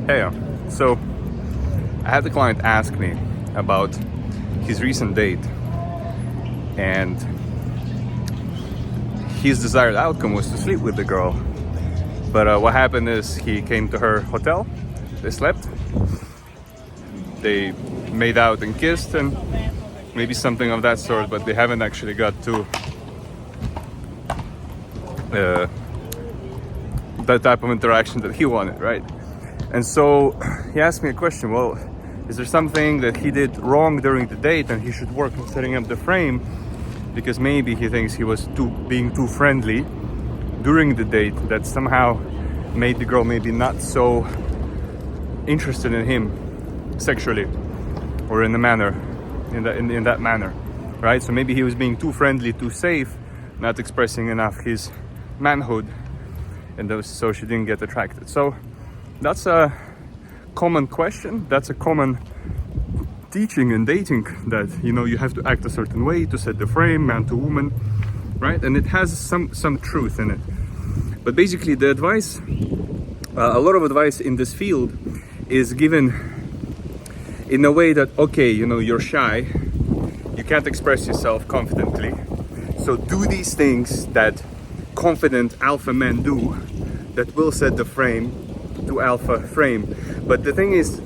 Hey, so I had the client ask me about his recent date, and his desired outcome was to sleep with the girl. But what happened is he came to her hotel, they slept, they made out and kissed, and maybe something of that sort, but they haven't actually got to that type of interaction that he wanted, right? And so he asked me a question, well, is there something that he did wrong during the date and he should work on setting up the frame? Because maybe he thinks he was being too friendly during the date, that somehow made the girl maybe not so interested in him sexually or in the manner, in that manner, right? So maybe he was being too friendly, too safe, not expressing enough his manhood, and so she didn't get attracted. So that's a common question, that's a common teaching in dating, that you have to act a certain way to set the frame, man to woman, right? And it has some truth in it. But basically the advice, a lot of advice in this field is given in a way that, okay, you're shy, you can't express yourself confidently, so do these things that confident alpha men do that will set the frame to alpha frame. But the thing is,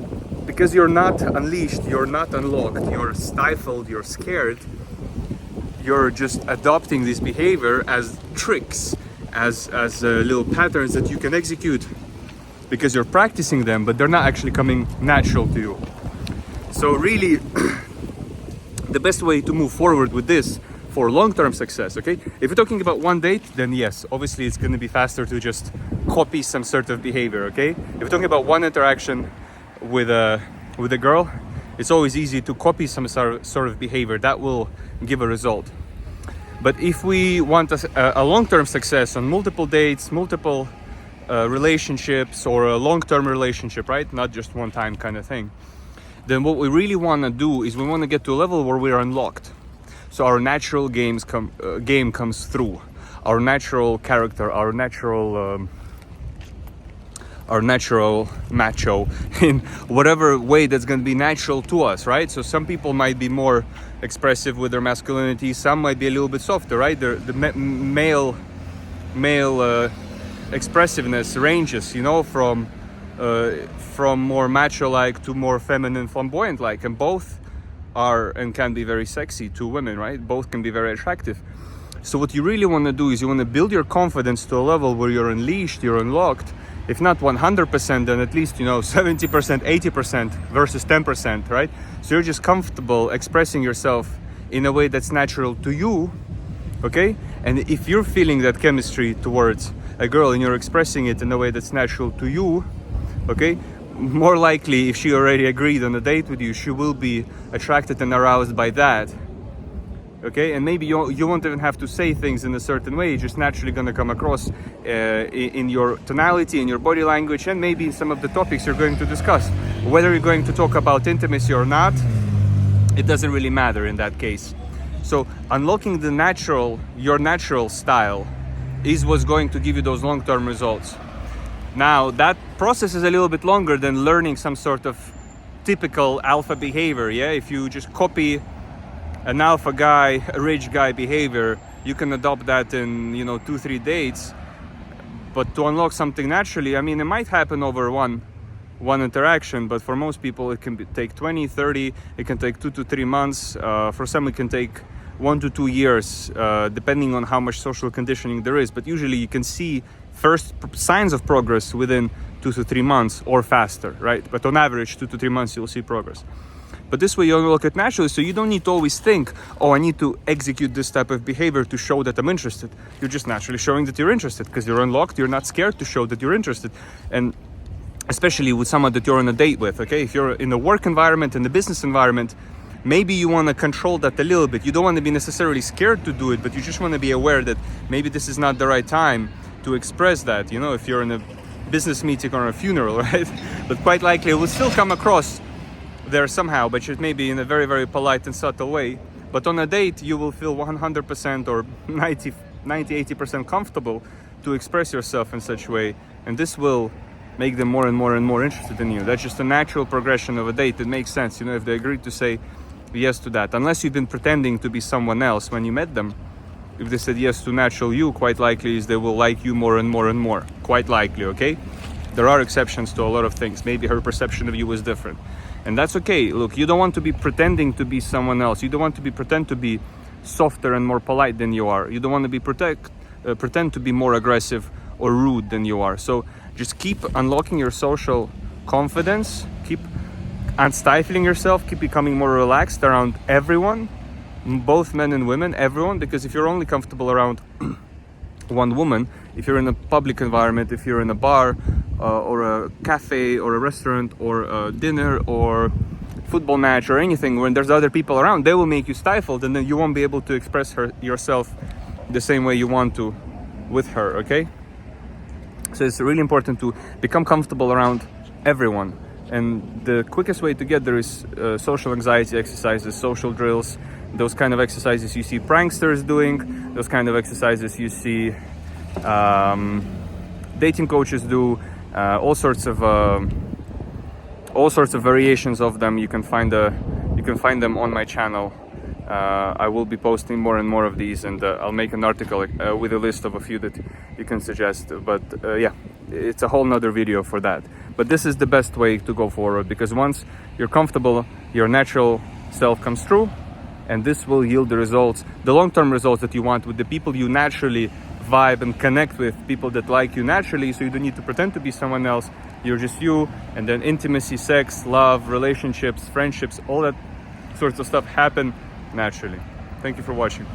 because you're not unleashed, you're not unlocked, you're stifled, you're scared, you're just adopting this behavior as tricks, as little patterns that you can execute because you're practicing them, but they're not actually coming natural to you. So really the best way to move forward with this for long-term success, okay? If you're talking about one date, then yes, obviously it's going to be faster to just copy some sort of behavior, okay? If you're talking about one interaction with a girl, it's always easy to copy some sort of behavior that will give a result. But if we want a long-term success on multiple dates, multiple relationships, or a long-term relationship, right? Not just one time kind of thing. Then what we really want to do is we want to get to a level where we're unlocked. So our natural game comes through. Our natural character, our natural macho in whatever way that's going to be natural to us, right? So some people might be more expressive with their masculinity, some might be a little bit softer, right? The male expressiveness ranges, from more macho-like to more feminine, flamboyant-like, and both are and can be very sexy to women, right? Both can be very attractive. So what you really want to do is you want to build your confidence to a level where you're unleashed, you're unlocked. If not 100%, then at least 70%, 80% versus 10%, right? So you're just comfortable expressing yourself in a way that's natural to you, okay? And if you're feeling that chemistry towards a girl and you're expressing it in a way that's natural to you, okay, more likely if she already agreed on a date with you, she will be attracted and aroused by that, okay? And maybe you won't even have to say things in a certain way, it's just naturally going to come across in your tonality, in your body language, and maybe in some of the topics you're going to discuss. Whether you're going to talk about intimacy or not, it doesn't really matter in that case. So unlocking your natural style is what's going to give you those long-term results. Now that process is a little bit longer than learning some sort of typical alpha behavior, yeah? If you just copy an alpha guy, a rich guy behavior, you can adopt that in 2-3 dates. But to unlock something naturally, it might happen over one interaction, but for most people it can take 20, 30, it can take 2 to 3 months. For some it can take 1 to 2 years, depending on how much social conditioning there is. But usually you can see first signs of progress within 2 to 3 months or faster, right? But on average, 2 to 3 months, you'll see progress. But this way you unlock it naturally, so you don't need to always think, oh, I need to execute this type of behavior to show that I'm interested. You're just naturally showing that you're interested because you're unlocked, you're not scared to show that you're interested. And especially with someone that you're on a date with, okay? If you're in the work environment, in the business environment, maybe you want to control that a little bit. You don't want to be necessarily scared to do it, but you just want to be aware that maybe this is not the right time to express that, if you're in a business meeting or a funeral, right? But quite likely it will still come across there somehow, but just maybe in a very, very polite and subtle way. But on a date, you will feel 100% or 90, 80% comfortable to express yourself in such a way. And this will make them more and more and more interested in you. That's just a natural progression of a date. It makes sense, you know, if they agree to say yes to that. Unless you've been pretending to be someone else when you met them, if they said yes to natural you, quite likely is they will like you more and more and more. Quite likely, okay? There are exceptions to a lot of things. Maybe her perception of you is different. And that's okay. Look, you don't want to be pretending to be someone else. You don't want to pretend to be softer and more polite than you are. You don't want to pretend to be more aggressive or rude than you are. So just keep unlocking your social confidence, keep unstifling yourself, keep becoming more relaxed around everyone, both men and women, everyone, because if you're only comfortable around one woman, if you're in a public environment, if you're in a bar or a cafe or a restaurant or a dinner or football match or anything, when there's other people around, they will make you stifled, and then you won't be able to express yourself the same way you want to with her, okay? So it's really important to become comfortable around everyone. And the quickest way to get there is social anxiety exercises, social drills, those kind of exercises you see pranksters doing, those kind of exercises you see dating coaches do, all sorts of variations of them. You can find them on my channel. I will be posting more and more of these, and I'll make an article with a list of a few that you can suggest. But yeah, it's a whole nother video for that. But this is the best way to go forward, because once you're comfortable, your natural self comes through, and this will yield the results, the long-term results that you want with the people you naturally vibe and connect with, people that like you naturally, so you don't need to pretend to be someone else. You're just you, and then intimacy, sex, love, relationships, friendships, all that sorts of stuff happen naturally. Thank you for watching.